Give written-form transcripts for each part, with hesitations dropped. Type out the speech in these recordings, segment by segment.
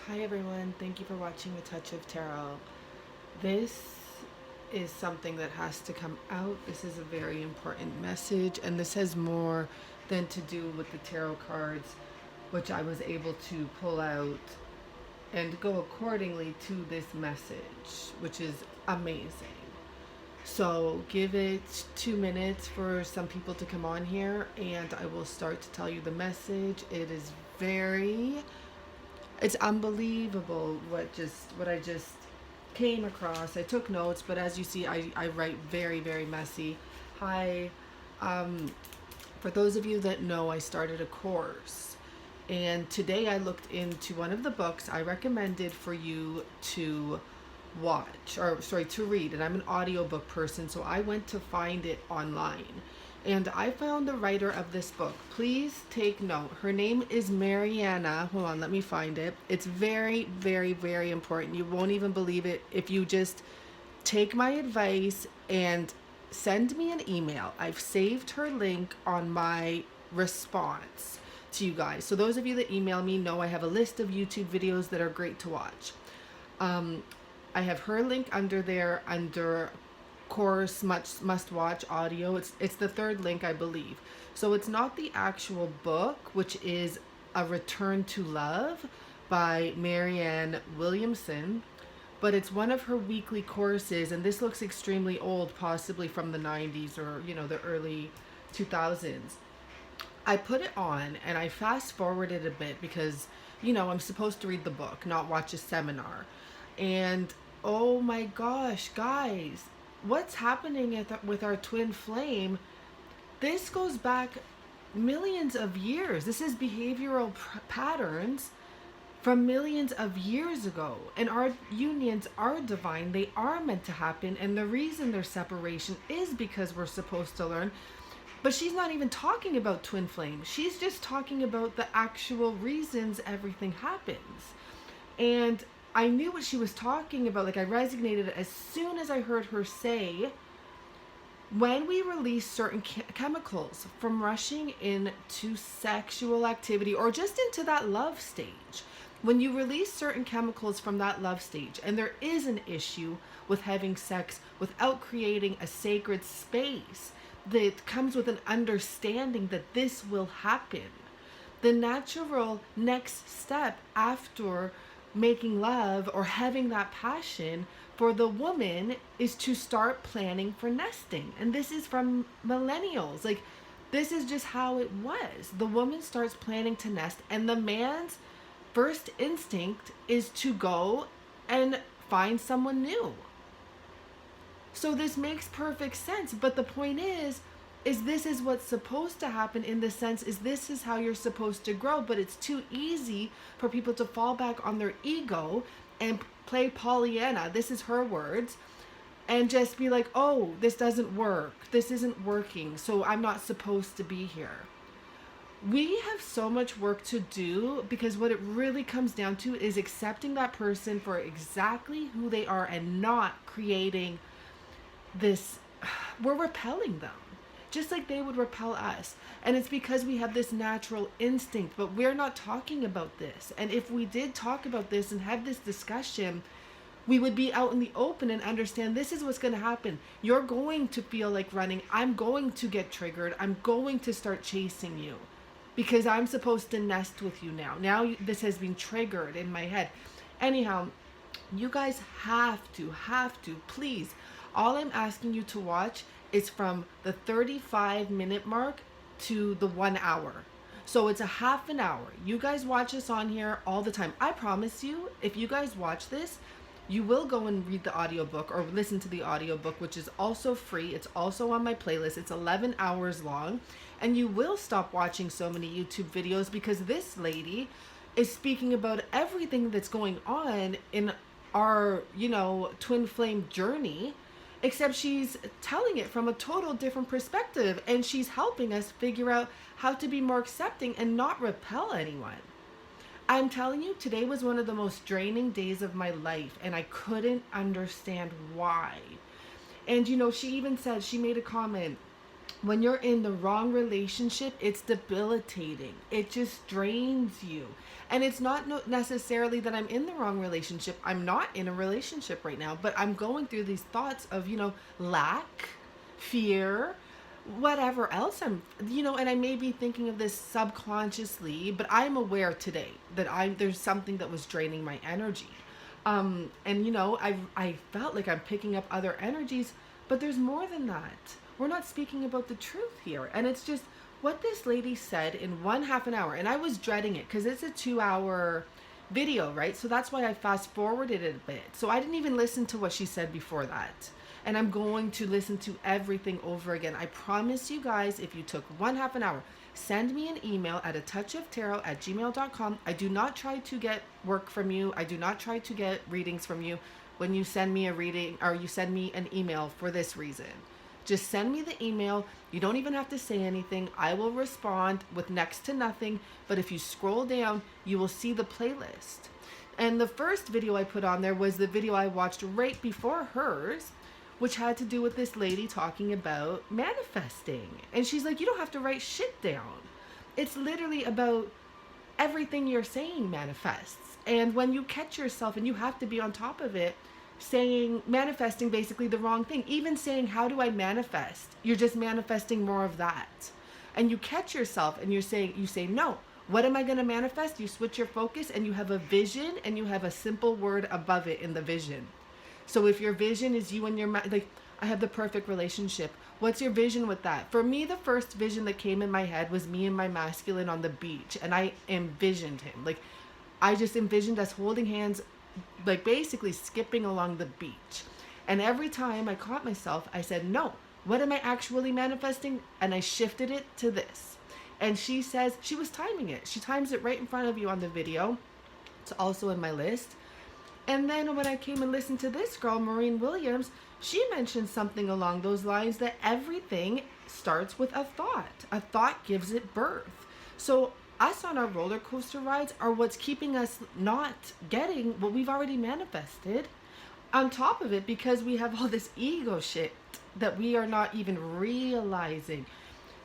Hi everyone, thank you for watching A Touch of Tarot. This is something that has to come out. This is a very important message, and this has more than to do with the tarot cards, which I was able to pull out and go accordingly to this message, which is amazing. So give it 2 minutes for some people to come on here, and I will start to tell you the message. It's unbelievable what I just came across. I took notes, but as you see, I write very, very messy. Hi. For those of you that know, I started a course, and today I looked into one of the books I recommended for you to to read, and I'm an audiobook person, so I went to find it online. And I found the writer of this book. Please take note. Her name is Mariana. Hold on, let me find it. It's very, very, very important. You won't even believe it if you just take my advice and send me an email. I've saved her link on my response to you guys. So those of you that email me know I have a list of YouTube videos that are great to watch. I have her link under there under course must watch audio. It's the third link, I believe. So it's not the actual book, which is A Return to Love by Marianne Williamson, but it's one of her weekly courses, and this looks extremely old, possibly from the 90s or the early 2000s. I put it on and I fast forwarded a bit because I'm supposed to read the book, not watch a seminar. And oh my gosh, guys, what's happening with our twin flame? This goes back millions of years. This is behavioral patterns from millions of years ago. And our unions are divine. They are meant to happen. And the reason there's separation is because we're supposed to learn. But she's not even talking about twin flame. She's just talking about the actual reasons everything happens. And I knew what she was talking about. Like, I resonated as soon as I heard her say, when we release certain chemicals from rushing into sexual activity or just into that love stage, when you release certain chemicals from that love stage, and there is an issue with having sex without creating a sacred space that comes with an understanding that this will happen, the natural next step after making love or having that passion for the woman is to start planning for nesting. And this is from millennials. Like, this is just how it was. The woman starts planning to nest, and the man's first instinct is to go and find someone new. So this makes perfect sense. But the point is this is what's supposed to happen, in the sense is this is how you're supposed to grow. But it's too easy for people to fall back on their ego and play Pollyanna, this is her words, and just be like, oh, this doesn't work, this isn't working, so I'm not supposed to be here. We have so much work to do, because what it really comes down to is accepting that person for exactly who they are and not creating this. We're repelling them just like they would repel us. And it's because we have this natural instinct, but we're not talking about this. And if we did talk about this and have this discussion, we would be out in the open and understand this is what's going to happen. You're going to feel like running. I'm going to get triggered. I'm going to start chasing you because I'm supposed to nest with you now. Now this has been triggered in my head. Anyhow, you guys have to, please. All I'm asking you to watch is from the 35-minute mark to the 1 hour. So it's a half an hour. You guys watch us on here all the time. I promise you, if you guys watch this, you will go and read the audiobook or listen to the audiobook, which is also free. It's also on my playlist. It's 11 hours long. And you will stop watching so many YouTube videos, because this lady is speaking about everything that's going on in our, twin flame journey, except she's telling it from a total different perspective, and she's helping us figure out how to be more accepting and not repel anyone. I'm telling you, today was one of the most draining days of my life, and I couldn't understand why. And she even said, she made a comment, when you're in the wrong relationship, it's debilitating. It just drains you. And it's not necessarily that I'm in the wrong relationship. I'm not in a relationship right now, but I'm going through these thoughts of, lack, fear, whatever else and I may be thinking of this subconsciously, but I'm aware today that there's something that was draining my energy. I felt like I'm picking up other energies, but there's more than that. We're not speaking about the truth here. And it's just what this lady said in 1/2 an hour. And I was dreading it because it's a 2-hour video, right? So that's why I fast forwarded it a bit. So I didn't even listen to what she said before that. And I'm going to listen to everything over again. I promise you guys, if you took 1/2 an hour, send me an email at atouchoftarot@gmail.com. I do not try to get work from you. I do not try to get readings from you when you send me a reading or you send me an email for this reason. Just send me the email. You don't even have to say anything. I will respond with next to nothing. But if you scroll down, you will see the playlist. And the first video I put on there was the video I watched right before hers, which had to do with this lady talking about manifesting. And she's like, you don't have to write shit down. It's literally about everything you're saying manifests. And when you catch yourself, and you have to be on top of it, manifesting basically the wrong thing. Even saying, how do I manifest? You're just manifesting more of that. And you catch yourself and you say, no, what am I going to manifest? You switch your focus and you have a vision and you have a simple word above it in the vision. So if your vision is you and your, I have the perfect relationship. What's your vision with that? For me, the first vision that came in my head was me and my masculine on the beach. And I envisioned him. I just envisioned us holding hands, basically skipping along the beach. And every time I caught myself, I said, no, what am I actually manifesting? And I shifted it to this. And she says, she was timing it. She times it right in front of you on the video. It's also in my list. And then when I came and listened to this girl, Maureen Williams, she mentioned something along those lines, that everything starts with a thought. A thought gives it birth. So us on our roller coaster rides are what's keeping us not getting what we've already manifested. On top of it, because we have all this ego shit that we are not even realizing.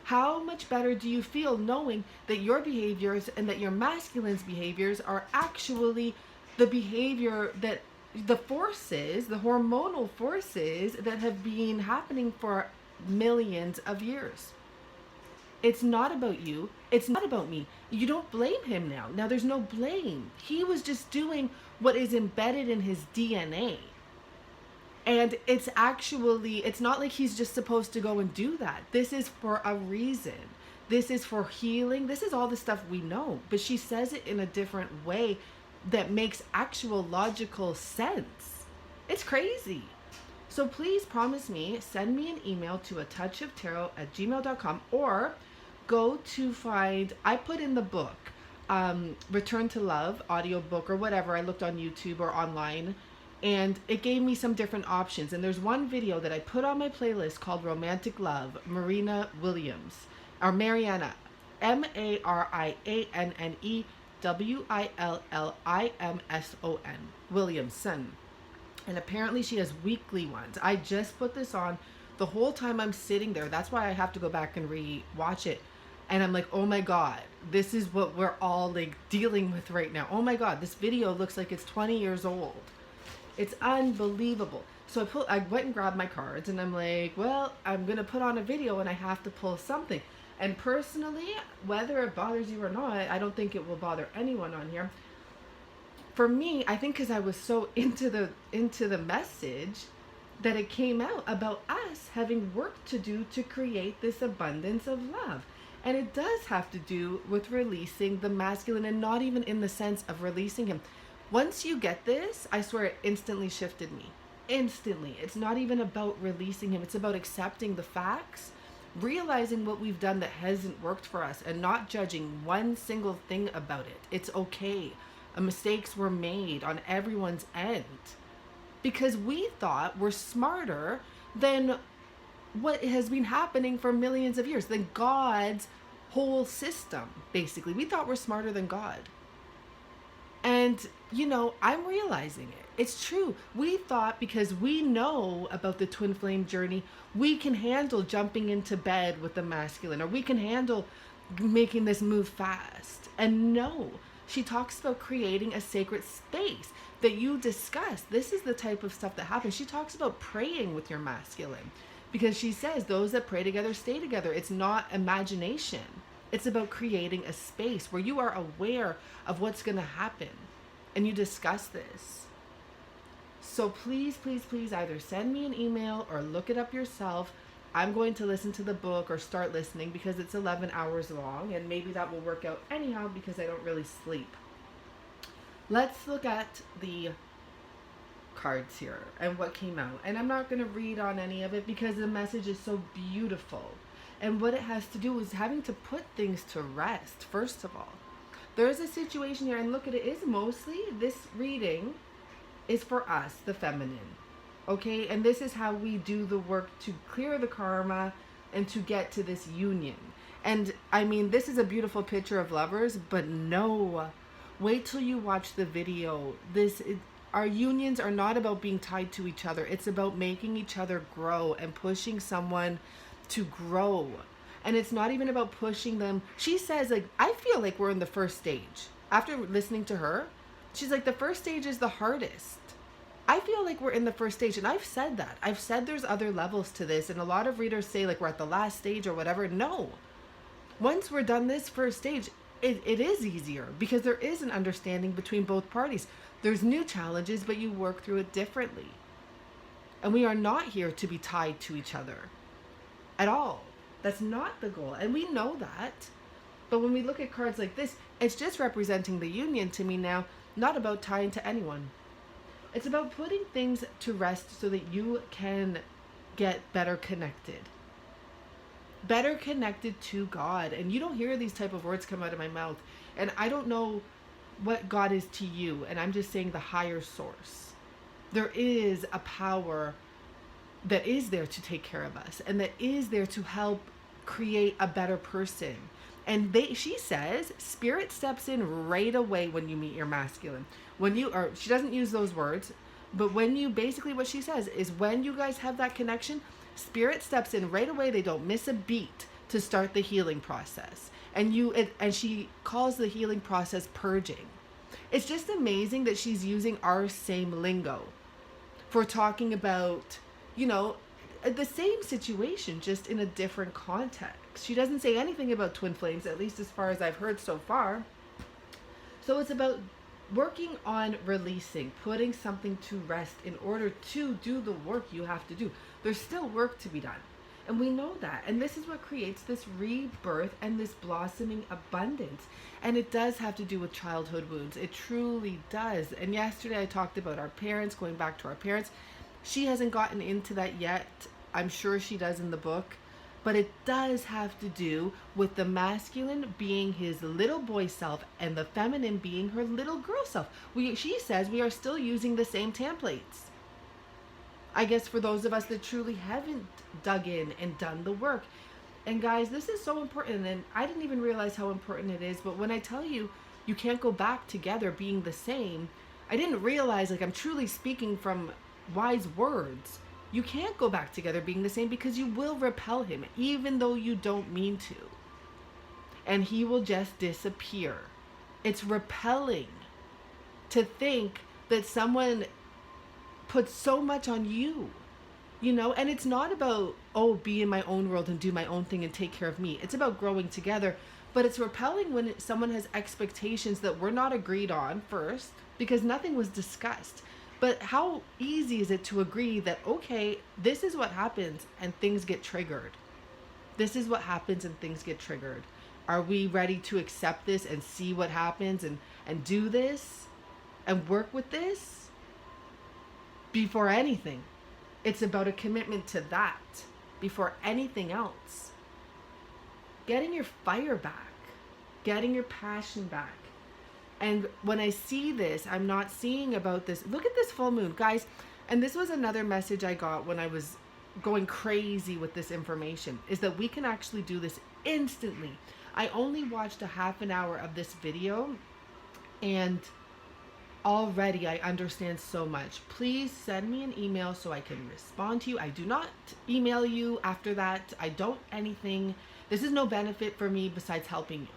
How much better do you feel knowing that your behaviors and that your masculine's behaviors are actually the behavior that the forces, the hormonal forces that have been happening for millions of years? It's not about you. It's not about me. You don't blame him now. Now there's no blame. He was just doing what is embedded in his DNA. And it's not like he's just supposed to go and do that. This is for a reason. This is for healing. This is all the stuff we know. But she says it in a different way that makes actual logical sense. It's crazy. So please promise me, send me an email to atouchoftarot@gmail.com, or go to find, I put in the book, Return to Love, audiobook or whatever. I looked on YouTube or online, and it gave me some different options. And there's one video that I put on my playlist called Romantic Love, Marianne Williamson, Williamson. And apparently she has weekly ones. I just put this on the whole time I'm sitting there. That's why I have to go back and re-watch it. And I'm like, oh my God, this is what we're all dealing with right now. Oh my God, this video looks like it's 20 years old. It's unbelievable. So I went and grabbed my cards and I'm like, well, I'm going to put on a video and I have to pull something. And personally, whether it bothers you or not, I don't think it will bother anyone on here. For me, I think because I was so into the message that it came out about us having work to do to create this abundance of love. And it does have to do with releasing the masculine, and not even in the sense of releasing him. Once you get this, I swear it instantly shifted me. Instantly. It's not even about releasing him. It's about accepting the facts, realizing what we've done that hasn't worked for us, and not judging one single thing about it. It's okay. Mistakes were made on everyone's end because we thought we're smarter than what has been happening for millions of years, than God's whole system. Basically, we thought we're smarter than God. And, you know, I'm realizing it. It's true. We thought because we know about the twin flame journey, we can handle jumping into bed with the masculine, or we can handle making this move fast. And no, she talks about creating a sacred space that you discuss. This is the type of stuff that happens. She talks about praying with your masculine because she says those that pray together stay together. It's not imagination. It's about creating a space where you are aware of what's going to happen and you discuss this. So please, please, please either send me an email or look it up yourself. I'm going to listen to the book or start listening because it's 11 hours long, and maybe that will work out anyhow because I don't really sleep. Let's look at the cards here and what came out. And I'm not going to read on any of it because the message is so beautiful. And what it has to do is having to put things to rest, first of all. There's a situation here, and look at it, is mostly, this reading is for us, the feminine. Okay? And this is how we do the work to clear the karma and to get to this union. And I mean, this is a beautiful picture of lovers, but no. Wait till you watch the video. Our unions are not about being tied to each other. It's about making each other grow and pushing someone to grow. And it's not even about pushing them. She says, like, I feel like we're in the first stage. After listening to her, she's like, the first stage is the hardest. I feel like we're in the first stage, and I've said that. I've said there's other levels to this, and a lot of readers say like we're at the last stage or whatever. No. Once we're done this first stage, it is easier because there is an understanding between both parties. There's new challenges, but you work through it differently. And we are not here to be tied to each other at all. That's not the goal. And we know that. But when we look at cards like this, it's just representing the union to me now, not about tying to anyone. It's about putting things to rest so that you can get better connected. Better connected to God. And you don't hear these type of words come out of my mouth. And I don't know what God is to you. And I'm just saying the higher source. There is a power that is there to take care of us and that is there to help create a better person. And she says spirit steps in right away when you meet your masculine. She doesn't use those words, but when you, basically what she says is when you guys have that connection, spirit steps in right away. They don't miss a beat to start the healing process. And she calls the healing process purging. It's just amazing that she's using our same lingo for talking about, you know, the same situation, just in a different context. She doesn't say anything about twin flames, at least as far as I've heard so far. So it's about working on releasing, putting something to rest in order to do the work you have to do. There's still work to be done. And we know that. And this is what creates this rebirth and this blossoming abundance. And it does have to do with childhood wounds. It truly does. And yesterday I talked about our parents, going back to our parents. She hasn't gotten into that yet. I'm sure she does in the book. But it does have to do with the masculine being his little boy self and the feminine being her little girl self. She says we are still using the same templates. I guess for those of us that truly haven't dug in and done the work. And guys, this is so important. And I didn't even realize how important it is. But when I tell you, you can't go back together being the same, I didn't realize, like, I'm truly speaking from wise words. You can't go back together being the same because you will repel him, even though you don't mean to. And he will just disappear. It's repelling to think that someone puts so much on you, you know? And it's not about, oh, be in my own world and do my own thing and take care of me. It's about growing together. But it's repelling when someone has expectations that were not agreed on first, because nothing was discussed. But how easy is it to agree that, okay, this is what happens and things get triggered. This is what happens and things get triggered. Are we ready to accept this and see what happens and do this and work with this? Before anything, it's about a commitment to that before anything else. Getting your fire back, getting your passion back. And when I see this, I'm not seeing about this. Look at this full moon, guys. And this was another message I got when I was going crazy with this information, is that we can actually do this instantly. I only watched a half an hour of this video, and already I understand so much. Please send me an email so I can respond to you. I do not email you after that. I don't anything. This is no benefit for me besides helping you.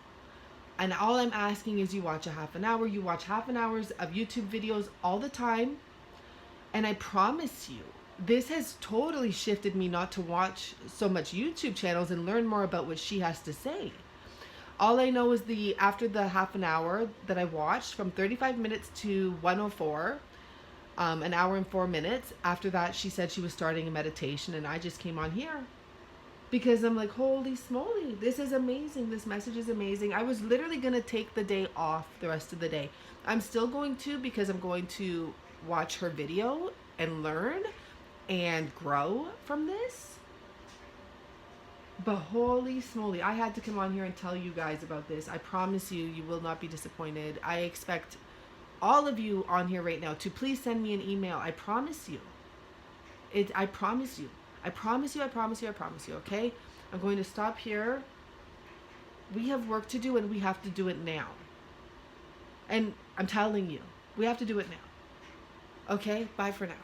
And all I'm asking is you watch a half an hour. You watch half an hours of YouTube videos all the time. And I promise you, this has totally shifted me not to watch so much YouTube channels and learn more about what she has to say. All I know is after the half an hour that I watched, from 35 minutes to 104, an hour and 4 minutes. After that, she said she was starting a meditation, and I just came on here because I'm like, holy smoly, this is amazing. This message is amazing. I was literally going to take the day off the rest of the day. I'm still going to, because I'm going to watch her video and learn and grow from this. But holy smoly, I had to come on here and tell you guys about this. I promise you, you will not be disappointed. I expect all of you on here right now to please send me an email. I promise you. I promise you. I promise you, I promise you, I promise you, okay? I'm going to stop here. We have work to do, and we have to do it now. And I'm telling you, we have to do it now. Okay? Bye for now.